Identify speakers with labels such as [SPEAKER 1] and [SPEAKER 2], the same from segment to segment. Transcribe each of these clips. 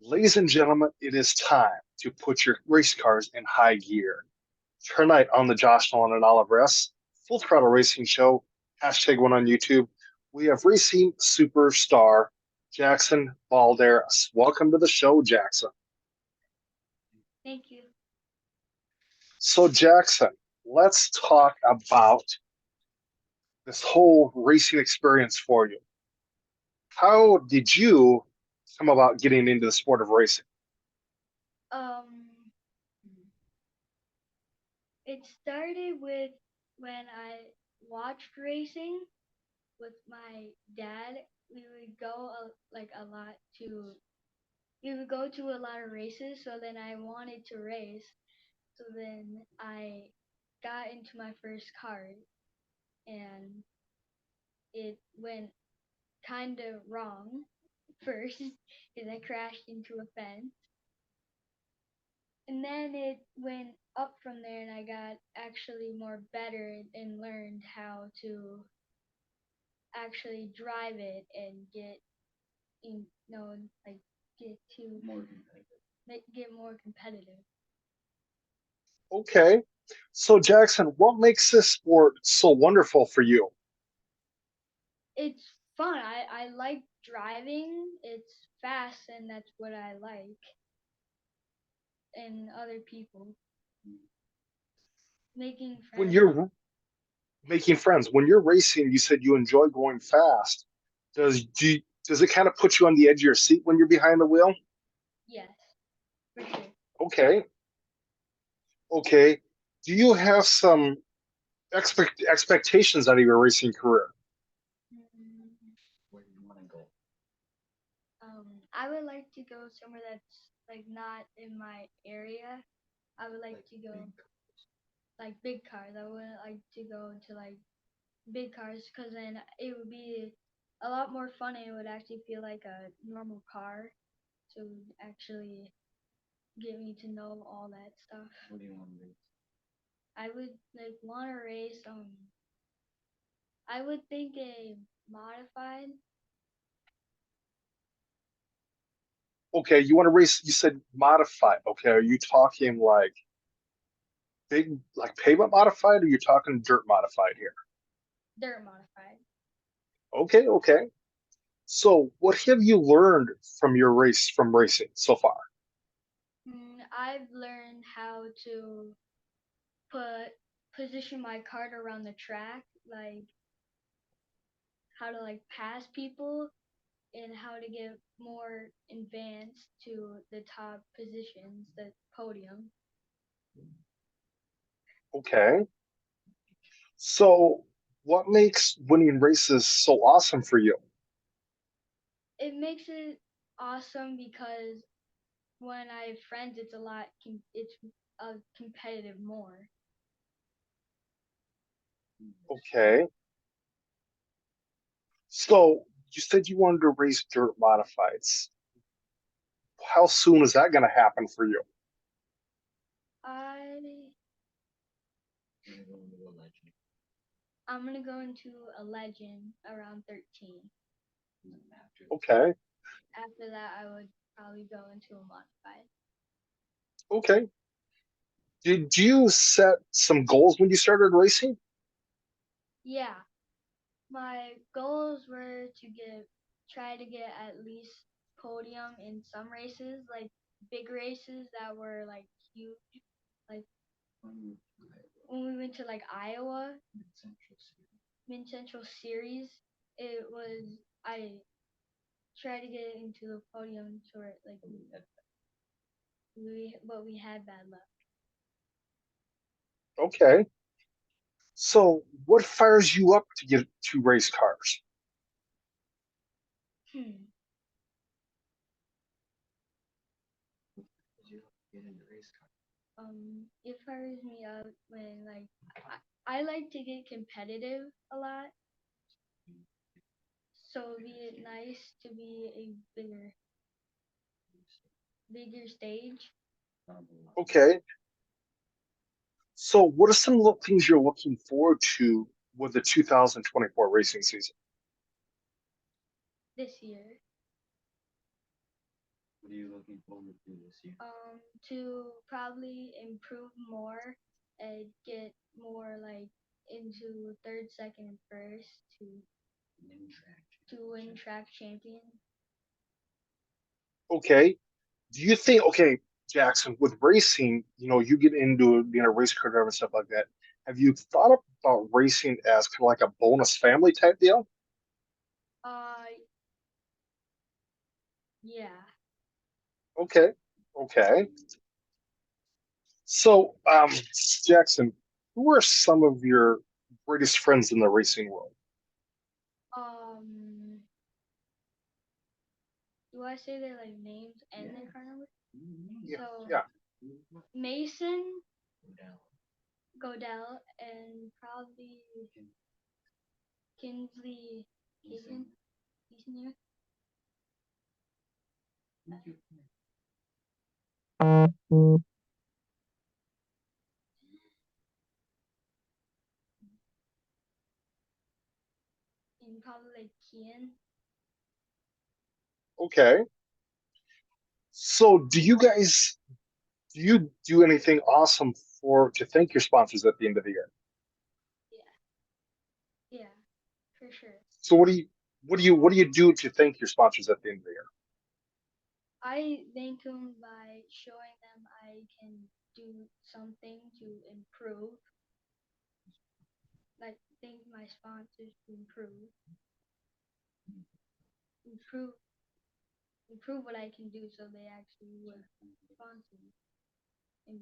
[SPEAKER 1] Ladies and gentlemen, it is time to put your race cars in high gear. Tonight on the Josh Nolan and Oliver Full Throttle Racing Show, hashtag one on YouTube, we have racing superstar Jackson Baldaris. Welcome to the show, Jackson.
[SPEAKER 2] Thank you.
[SPEAKER 1] So, Jackson, let's talk about this whole racing experience for you. How did you come about getting into the sport of racing?
[SPEAKER 2] Um, it started with when I watched racing with my dad. We would go like a lot to. We would go to a lot of races. So then I wanted to race. So then I got into my first car, and it went kind of wrong first because I crashed into a fence. And then it went up from there, and I got actually more better and learned how to actually drive it and get, you know, like get to get more competitive.
[SPEAKER 1] Okay. So, Jackson, what makes this sport so wonderful for you?
[SPEAKER 2] It's fun. I like driving. It's fast, and that's what I like. And other people making
[SPEAKER 1] When
[SPEAKER 2] friends.
[SPEAKER 1] you're making friends, when you're racing, you said you enjoy going fast. Does it kind of put you on the edge of your seat when you're behind the wheel?
[SPEAKER 2] Yes, for sure.
[SPEAKER 1] Okay. Okay. Do you have some expectations out of your racing career?
[SPEAKER 2] Mm, I would like to go somewhere that's like not in my area. I would like to go like big cars. I would like to go to like big cars because then it would be a lot more fun and it would actually feel like a normal car to actually get me to know all that stuff. I would like want to race. I would think a modified.
[SPEAKER 1] Okay, you want to race, you said modified. Okay, are you talking like big, like pavement modified, or you talking dirt modified here?
[SPEAKER 2] Dirt modified.
[SPEAKER 1] Okay, okay. So, what have you learned from your race from racing so far?
[SPEAKER 2] I've learned how to put position my cart around the track, like how to like pass people and how to get more advanced to the top positions, the podium.
[SPEAKER 1] Okay. So, what makes winning races so awesome for you?
[SPEAKER 2] It makes it awesome because when I have friends, it's a lot. It's competitive more.
[SPEAKER 1] Okay. So, you said you wanted to race dirt modifieds. How soon is that going to happen for you?
[SPEAKER 2] I I'm gonna go into a legend around 13.
[SPEAKER 1] Okay.
[SPEAKER 2] After that, I would probably go into a modified.
[SPEAKER 1] Okay. Did you set some goals when you started racing?
[SPEAKER 2] Yeah, my goals were to get try to get at least podium in some races, like big races that were like huge. Like when we went to like Iowa, Mid Central Series, it was I tried to get into the podium to where like we had bad luck.
[SPEAKER 1] Okay. So, what fires you up to get to race cars?
[SPEAKER 2] Hmm. It fires me up when like I like to get competitive a lot, so it'd be nice to be a bigger stage.
[SPEAKER 1] Okay. So, what are some things you're looking forward to with the 2024 racing season?
[SPEAKER 2] This year. To probably improve more and get more like into third, second, and first to win track champion.
[SPEAKER 1] Okay. Do you think, okay, Jackson, with racing, you get into being a race car driver and stuff like that. Have you thought about racing as kind of like a bonus family type deal?
[SPEAKER 2] Uh, yeah.
[SPEAKER 1] Okay. Okay. So, Jackson, who are some of your greatest friends in the racing world?
[SPEAKER 2] Um, do I say their like names and their car number?
[SPEAKER 1] Yeah.
[SPEAKER 2] So
[SPEAKER 1] Yeah.
[SPEAKER 2] Mason, Godell, and probably Kinsley Keaton. Keaton, and probably like Kian.
[SPEAKER 1] Okay. So, do you do anything awesome for to thank your sponsors at the end of the year?
[SPEAKER 2] Yeah, yeah, for sure.
[SPEAKER 1] So, what do you do to thank your sponsors at the end of the year?
[SPEAKER 2] I thank them by showing them I can do something to improve. Like thank my sponsors to improve, improve what I can do, so they actually would sponsor me and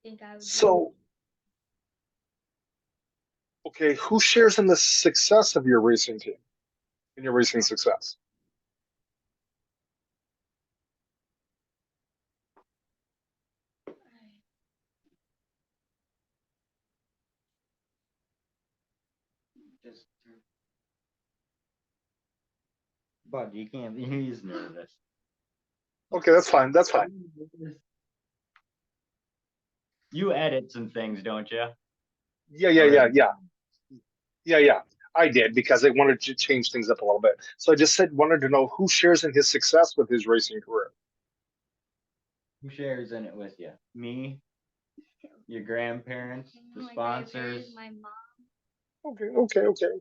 [SPEAKER 2] think I would do.
[SPEAKER 1] So, okay, who shares in the success of your racing team in your racing success?
[SPEAKER 3] But you can't. He's nervous.
[SPEAKER 1] Okay, that's fine. That's fine.
[SPEAKER 3] You edit some things, don't you?
[SPEAKER 1] Yeah, yeah, yeah, yeah, yeah, yeah. I did because I wanted to change things up a little bit. So I just said wanted to know who shares in his success with his racing career.
[SPEAKER 3] Who shares in it with you? Me, your grandparents, the
[SPEAKER 2] My grandparents,
[SPEAKER 3] sponsors.
[SPEAKER 2] my mom.
[SPEAKER 1] Okay, okay, okay.
[SPEAKER 2] Even my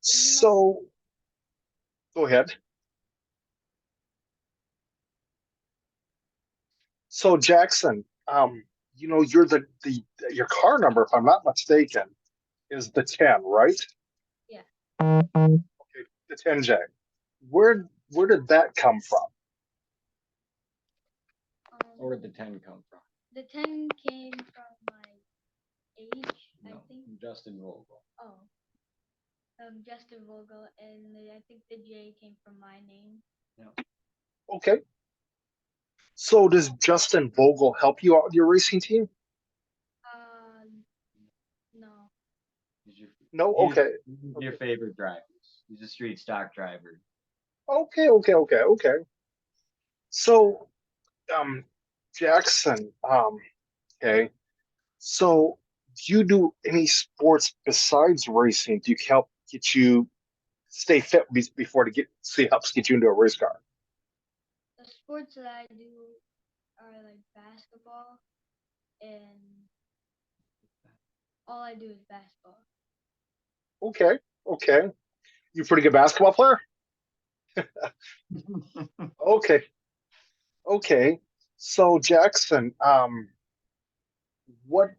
[SPEAKER 1] So go ahead. So Jackson, you're the your car number, if I'm not mistaken, is the 10, right?
[SPEAKER 2] yeah.
[SPEAKER 1] Okay, the 10J. Where did that come from?
[SPEAKER 3] Where did the 10 come from?
[SPEAKER 2] The 10 came from my age, I
[SPEAKER 3] No,
[SPEAKER 2] think.
[SPEAKER 3] Justin Vogel.
[SPEAKER 2] Oh, Justin Vogel, and I think the J came from my name.
[SPEAKER 3] Yeah.
[SPEAKER 1] Okay. So does Justin Vogel help you out with your racing team?
[SPEAKER 2] Uh, no.
[SPEAKER 3] He's your,
[SPEAKER 1] No?
[SPEAKER 3] he's,
[SPEAKER 1] Okay.
[SPEAKER 3] he's your
[SPEAKER 1] Okay.
[SPEAKER 3] favorite drivers. He's a street stock driver.
[SPEAKER 1] Okay, okay, okay, okay. So, um, Jackson, okay. So, do you do any sports besides racing? Do you help get you stay fit before to get see helps get you into a race car?
[SPEAKER 2] The sports that I do are like basketball, and all I do is basketball.
[SPEAKER 1] Okay, okay. You a pretty good basketball player? Okay, okay. So Jackson, what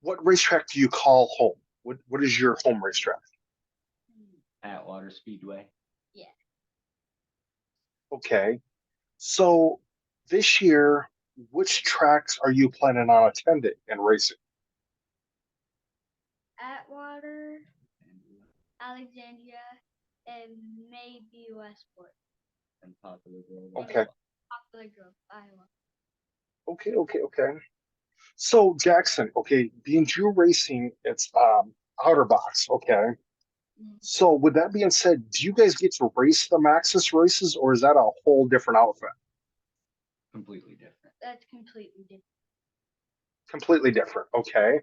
[SPEAKER 1] what racetrack do you call home? What is your home racetrack?
[SPEAKER 3] Atwater Speedway.
[SPEAKER 2] Yeah.
[SPEAKER 1] Okay. So this year, which tracks are you planning on attending and racing?
[SPEAKER 2] Atwater, Alexandria, and maybe Westport.
[SPEAKER 3] And Popular Grove,
[SPEAKER 1] Okay.
[SPEAKER 3] Iowa.
[SPEAKER 2] Popular Grove, Iowa.
[SPEAKER 1] Okay, okay, okay. So Jackson, okay, being you racing, it's outer box, okay.
[SPEAKER 2] Mm.
[SPEAKER 1] So with that being said, do you guys get to race the Maxis races, or is that a whole different outfit?
[SPEAKER 3] Completely different.
[SPEAKER 2] That's completely different.
[SPEAKER 1] Completely different. Okay.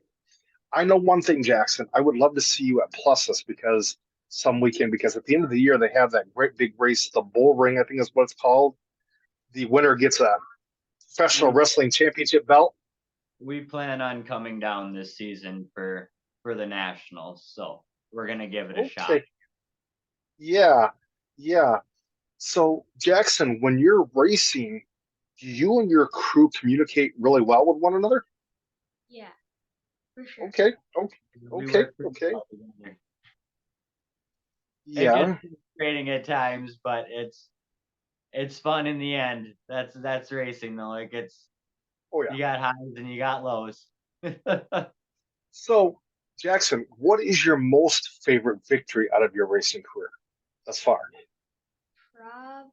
[SPEAKER 1] I know one thing, Jackson. I would love to see you at Pluses because some weekend, because at the end of the year they have that great big race, the Bull Ring, I think is what it's called. The winner gets a professional
[SPEAKER 3] We
[SPEAKER 1] wrestling championship belt.
[SPEAKER 3] we plan on coming down this season for the nationals, so we're gonna give it a shot.
[SPEAKER 1] Okay. Yeah. Yeah. So, Jackson, when you're racing, do you and your crew communicate really well with one another?
[SPEAKER 2] Yeah, for sure.
[SPEAKER 1] Okay. Okay.
[SPEAKER 3] We
[SPEAKER 1] Okay.
[SPEAKER 3] work pretty
[SPEAKER 1] Okay.
[SPEAKER 3] well together. It gets
[SPEAKER 1] Yeah.
[SPEAKER 3] frustrating at times, but it's fun in the end. That's racing though. It gets
[SPEAKER 1] Oh, yeah.
[SPEAKER 3] you got highs and you got lows.
[SPEAKER 1] So, Jackson, what is your most favorite victory out of your racing career thus far?
[SPEAKER 2] Probably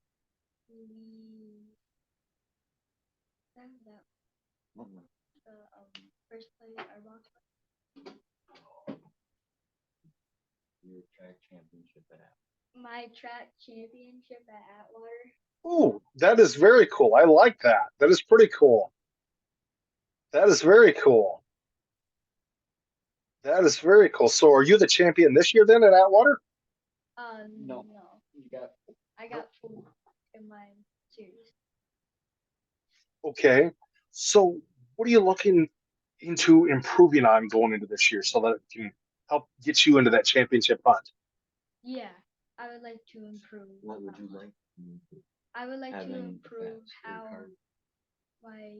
[SPEAKER 2] that the first place I walked.
[SPEAKER 3] Your track championship at
[SPEAKER 2] My track championship at Atwater.
[SPEAKER 1] Oh, that is very cool. I like that. That is pretty cool. That is very cool. That is very cool. So, are you the champion this year then at Atwater?
[SPEAKER 2] No.
[SPEAKER 3] you got
[SPEAKER 2] I got fooled in my series.
[SPEAKER 1] Okay. So, what are you looking into improving on going into this year so that it can help get you into that championship hunt?
[SPEAKER 2] Yeah, I would like to improve.
[SPEAKER 3] what would you like
[SPEAKER 2] I would like to
[SPEAKER 3] having
[SPEAKER 2] improve
[SPEAKER 3] the
[SPEAKER 2] how
[SPEAKER 3] card?
[SPEAKER 2] my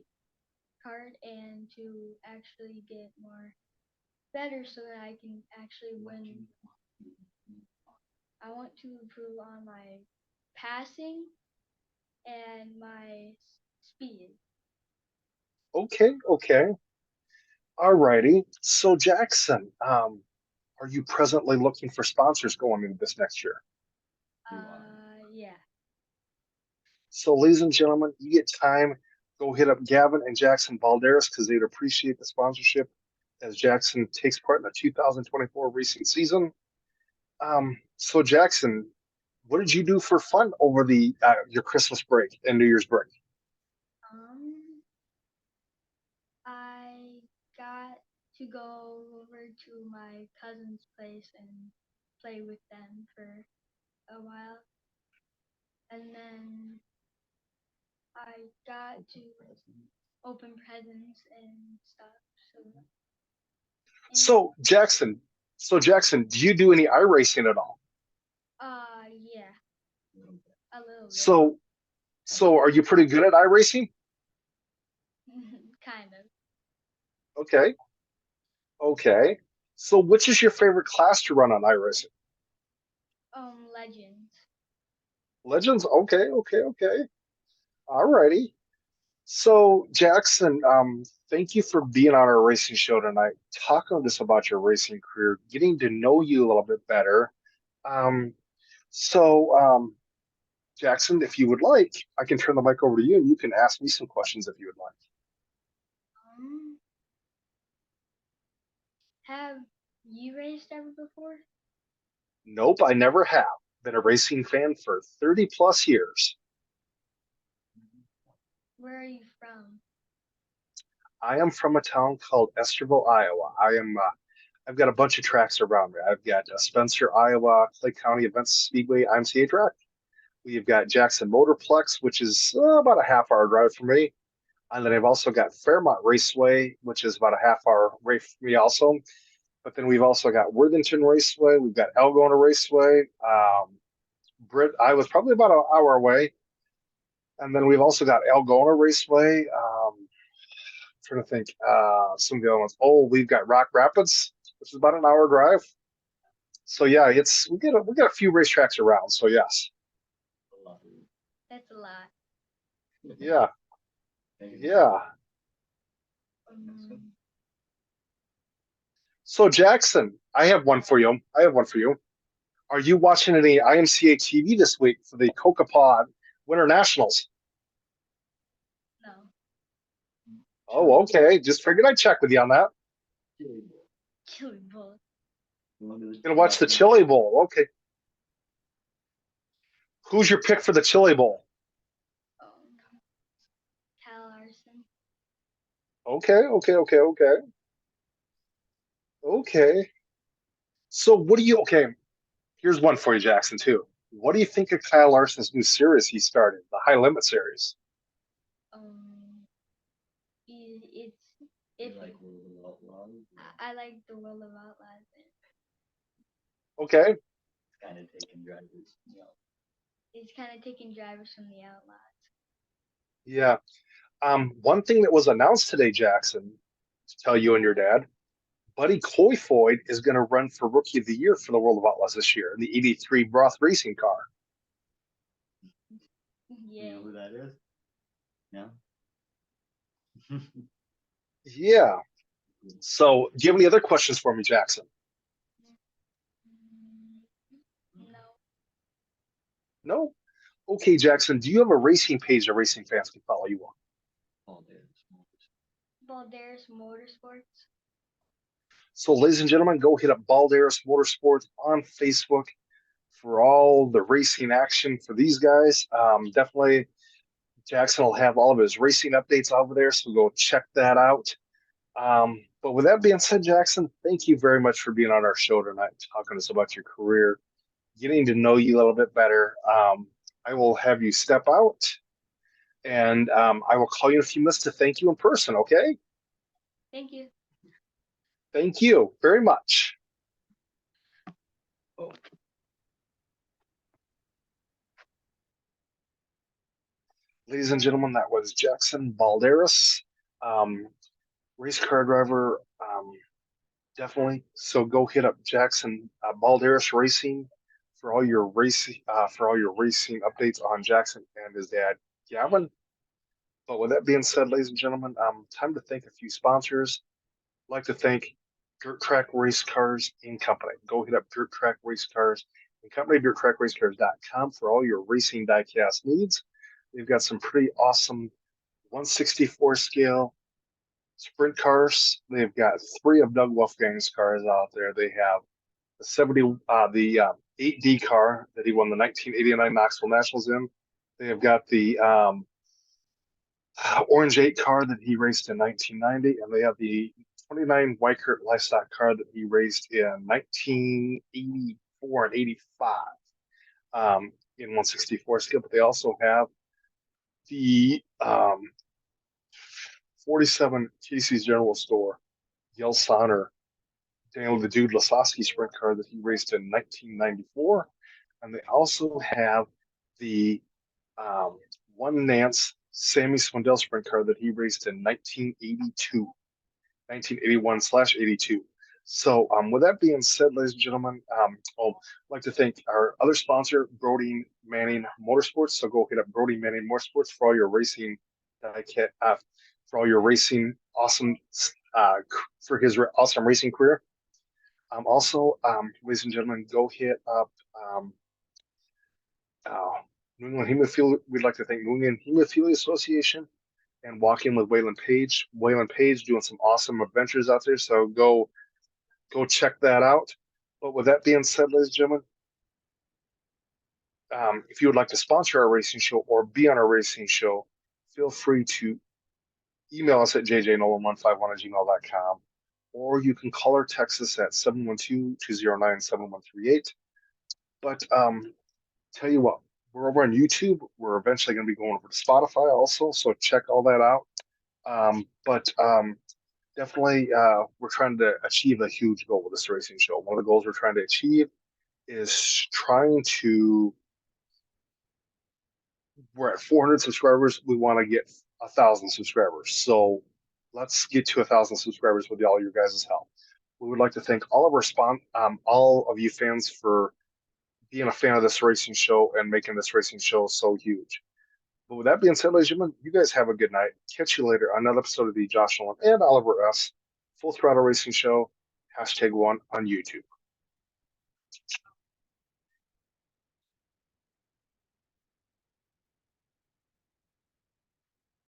[SPEAKER 2] card and to actually get more better so that I can actually win. I want to improve on my passing and my speed.
[SPEAKER 1] Okay. Okay. Alrighty. So, Jackson, are you presently looking for sponsors going into this next year?
[SPEAKER 2] Yeah.
[SPEAKER 1] So, ladies and gentlemen, you get time, go hit up Gavin and Jackson Baldaris because they'd appreciate the sponsorship as Jackson takes part in the 2024 racing season. So, Jackson, what did you do for fun over the your Christmas break and New Year's break?
[SPEAKER 2] Um, I got to go over to my cousin's place and play with them for a while, and then I got to open presents and stuff. So, and
[SPEAKER 1] So, Jackson, do you do any iRacing at all?
[SPEAKER 2] yeah, a little bit,
[SPEAKER 1] So, are you pretty good at iRacing?
[SPEAKER 2] kind of.
[SPEAKER 1] Okay, okay. So, which is your favorite class to run on iRacing?
[SPEAKER 2] Legends.
[SPEAKER 1] Legends? Okay, okay, okay. Alrighty. So, Jackson, thank you for being on our racing show tonight, talking to us about your racing career, getting to know you a little bit better. Um, so, Jackson, if you would like, I can turn the mic over to you and you can ask me some questions if you would like.
[SPEAKER 2] Um, have you raced ever before?
[SPEAKER 1] Nope, I never have. Been a racing fan for 30 plus years.
[SPEAKER 2] Where are you from?
[SPEAKER 1] I am from a town called Esterville, Iowa. I've got a bunch of tracks around me. I've got Spencer, Iowa, Clay County Events Speedway IMCA track. We've got Jackson Motorplex, which is about a half-hour drive for me. And then I've also got Fairmont Raceway, which is about a half-hour race for me also. But then we've also got Worthington Raceway. We've got Algona Raceway. I was probably about an hour away. And then we've also got Algona Raceway. Trying to think some of the other ones. Oh, we've got Rock Rapids, which is about an hour drive. So yeah, it's we get a few racetracks around. So yes,
[SPEAKER 2] That's a lot.
[SPEAKER 1] yeah, yeah.
[SPEAKER 2] Um,
[SPEAKER 1] So Jackson, I have one for you. I have one for you. Are you watching any IMCA TV this week for the Coca Pod Winter Nationals?
[SPEAKER 2] no.
[SPEAKER 1] Oh, okay. Just figured I'd check with you on that.
[SPEAKER 2] Chili bowl.
[SPEAKER 1] Gonna watch the Chili Bowl. Okay. Who's your pick for the Chili Bowl?
[SPEAKER 2] Cal Larson.
[SPEAKER 1] Okay, okay, okay, okay. Okay. So what do you okay? Here's one for you, Jackson, too. What do you think of Kyle Larson's new series he started, the High Limit series?
[SPEAKER 2] If
[SPEAKER 3] You like World of Outlaws?
[SPEAKER 2] I like the World of Outlaws.
[SPEAKER 1] Okay.
[SPEAKER 3] Kind of taking drivers.
[SPEAKER 2] It's kind of taking drivers from the Outlaws.
[SPEAKER 1] Yeah. One thing that was announced today, Jackson, to tell you and your dad, Buddy Koifoid is going to run for Rookie of the Year for the World of Outlaws this year in the '83 Broth racing car.
[SPEAKER 2] Yeah.
[SPEAKER 3] You know who that is? No.
[SPEAKER 1] Yeah. So, do you have any other questions for me, Jackson?
[SPEAKER 2] No.
[SPEAKER 1] No? Okay, Jackson, do you have a racing page that racing fans can follow you on?
[SPEAKER 2] Baldaris Motorsports.
[SPEAKER 1] So, ladies and gentlemen, go hit up Baldaris Motorsports on Facebook for all the racing action for these guys. Definitely, Jackson will have all of his racing updates over there, so go check that out. But with that being said, Jackson, thank you very much for being on our show tonight, talking to us about your career, getting to know you a little bit better. I will have you step out, and I will call you in a few minutes to thank you in person, okay?
[SPEAKER 2] Thank you.
[SPEAKER 1] Thank you very much.
[SPEAKER 3] Oh.
[SPEAKER 1] Ladies and gentlemen, that was Jackson Balderas, race car driver, definitely. So go hit up Jackson Balderas Racing for all your racing updates on Jackson and his dad Gavin. But with that being said, ladies and gentlemen, time to thank a few sponsors. I'd like to thank Dirt Track Race Cars and Company. Go hit up Dirt Track Race Cars and Company, dirttrackracecars.com for all your racing diecast needs. They've got some pretty awesome 164 scale sprint cars. They've got three of Doug Wolfgang's cars out there. They have the 8D car that he won the 1989 Knoxville Nationals in. They have got the Orange 8 car that he raced in 1990, and they have the 29 Weikert Livestock car that he raced in 1984 and 85 in 164 scale. But they also have the 47 Casey's General Store, Yel Sonner, Daniel the Dude Lasowski sprint car that he raced in 1994. And they also have the one Nance Sammy Swindell sprint car that he raced in 1982, 1981/82. So, with that being said, ladies and gentlemen, I'd like to thank our other sponsor, Brody Manning Motorsports. So go hit up Brody Manning Motorsports for all your racing, for all your racing awesome, for his awesome racing career. Also, ladies and gentlemen, go hit up New England Hemophilia. We'd like to thank New England Hemophilia Association and Walking with Waylon Page. Waylon Page doing some awesome adventures out there. So go check that out. But with that being said, ladies and gentlemen, if you would like to sponsor our racing show or be on our racing show, feel free to email us at jjnolan151@gmail.com, or you can call or text us at 712-209-7138. But tell you what, we're over on YouTube. We're eventually going to be going over to Spotify also, so check all that out. Definitely, we're trying to achieve a huge goal with this racing show. One of the goals we're trying to achieve is we're at 400 subscribers. We want to get 1,000 subscribers. So let's get to 1,000 subscribers with all your guys' help. We would like to thank all of all of you fans for being a fan of this racing show and making this racing show so huge. But with that being said, ladies and gentlemen, you guys have a good night. Catch you later on another episode of the Josh Nolan and Oliver S. Full Throttle Racing Show, #1 on YouTube.